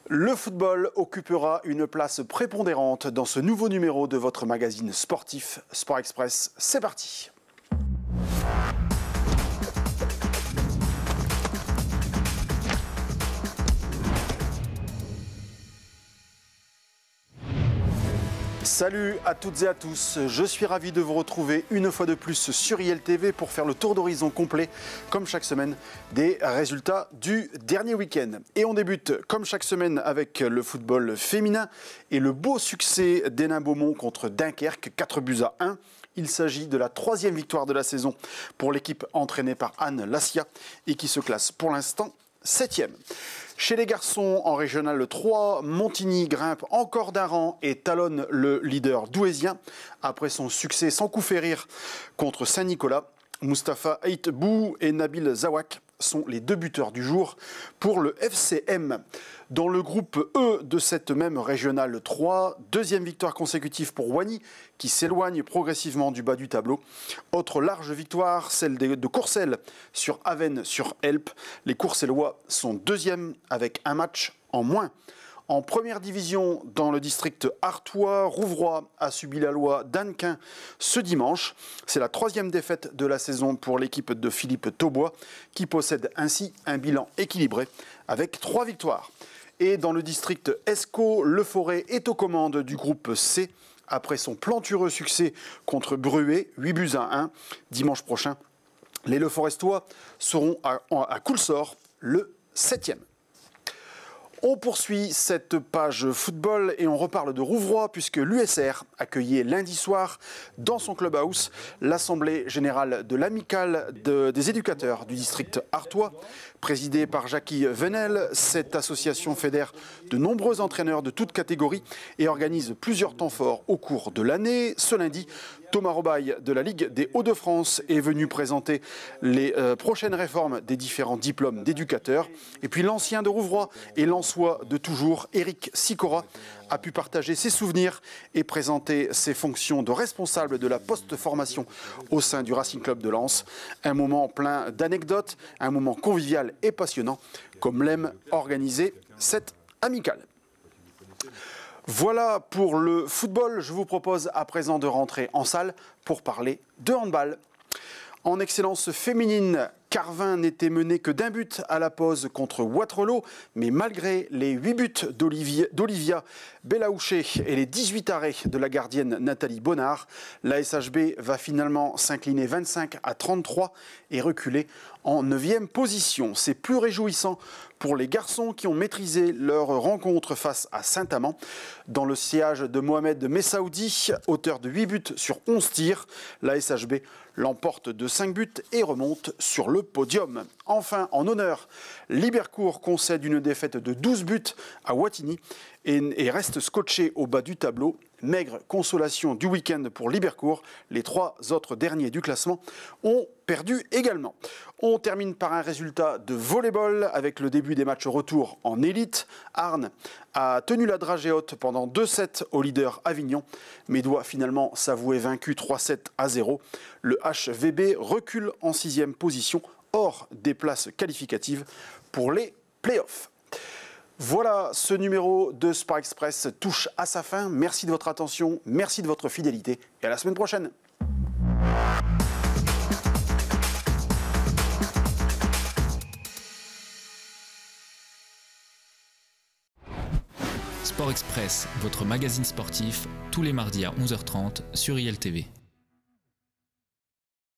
Le football occupera une place prépondérante dans ce nouveau numéro de votre magazine sportif Sport Express. C'est parti! Salut à toutes et à tous, je suis ravi de vous retrouver une fois de plus sur ILTV pour faire le tour d'horizon complet, comme chaque semaine, des résultats du dernier week-end. Et on débute, comme chaque semaine, avec le football féminin et le beau succès d'Hénin-Beaumont contre Dunkerque, 4-1. Il s'agit de la 3e victoire de la saison pour l'équipe entraînée par Anne Lassia et qui se classe pour l'instant 7e. Chez les garçons, en Régional 3, Montigny grimpe encore d'un rang et talonne le leader douaisien. Après son succès sans coup férir contre Saint-Nicolas, Mustapha Aitbou et Nabil Zawak sont les 2 buteurs du jour pour le FCM. Dans le groupe E de cette même Régionale 3, 2e victoire consécutive pour Wany, qui s'éloigne progressivement du bas du tableau. Autre large victoire, celle de Courcelles sur Avesnes-sur-Helpe. Les Courcellois sont 2e avec un match en moins. En première division, dans le district artois, Rouvroy a subi la loi d'Annequin ce dimanche. C'est la 3e défaite de la saison pour l'équipe de Philippe Taubois, qui possède ainsi un bilan équilibré avec 3 victoires. Et dans le district Escaut, Le Forêt est aux commandes du groupe C après son plantureux succès contre Bruay, 8-1. Dimanche prochain, les Le Forestois seront à Coulsort, le 7e. On poursuit cette page football et on reparle de Rouvroy puisque l'USR accueillait lundi soir dans son clubhouse l'Assemblée générale de l'amicale des éducateurs du district artois. Présidée par Jackie Venel, cette association fédère de nombreux entraîneurs de toutes catégories et organise plusieurs temps forts au cours de l'année. Ce lundi, Thomas Robaille de la Ligue des Hauts-de-France est venu présenter les prochaines réformes des différents diplômes d'éducateurs. Et puis l'ancien de Rouvroy et l'Ansois de toujours, Éric Sicora, a pu partager ses souvenirs et présenter ses fonctions de responsable de la post-formation au sein du Racing Club de Lens. Un moment plein d'anecdotes, un moment convivial et passionnant, comme l'aime organiser cette amicale. Voilà pour le football. Je vous propose à présent de rentrer en salle pour parler de handball. En excellence féminine, Carvin n'était mené que d'un but à la pause contre Waterloo, mais malgré les 8 buts d'Olivia Belaouché et les 18 arrêts de la gardienne Nathalie Bonnard, la SHB va finalement s'incliner 25-33 et reculer en 9e position. C'est plus réjouissant pour les garçons qui ont maîtrisé leur rencontre face à Saint-Amand. Dans le sillage de Mohamed Messaoudi, auteur de 8 buts sur 11 tirs, la SHB l'emporte de 5 buts et remonte sur le podium. Enfin, en honneur, Libercourt concède une défaite de 12 buts à Wattignies et reste scotché au bas du tableau. Maigre consolation du week-end pour Libercourt. Les 3 autres derniers du classement ont perdu également. On termine par un résultat de volleyball avec le début des matchs retour en élite. Arnes a tenu la dragée haute pendant 2-7 au leader Avignon, mais doit finalement s'avouer vaincu 3-7-0. Le HVB recule en 6e position, hors des places qualificatives pour les playoffs. Voilà, ce numéro de Sport Express touche à sa fin. Merci de votre attention, merci de votre fidélité et à la semaine prochaine. Sport Express, votre magazine sportif, tous les mardis à 11h30 sur ILTV.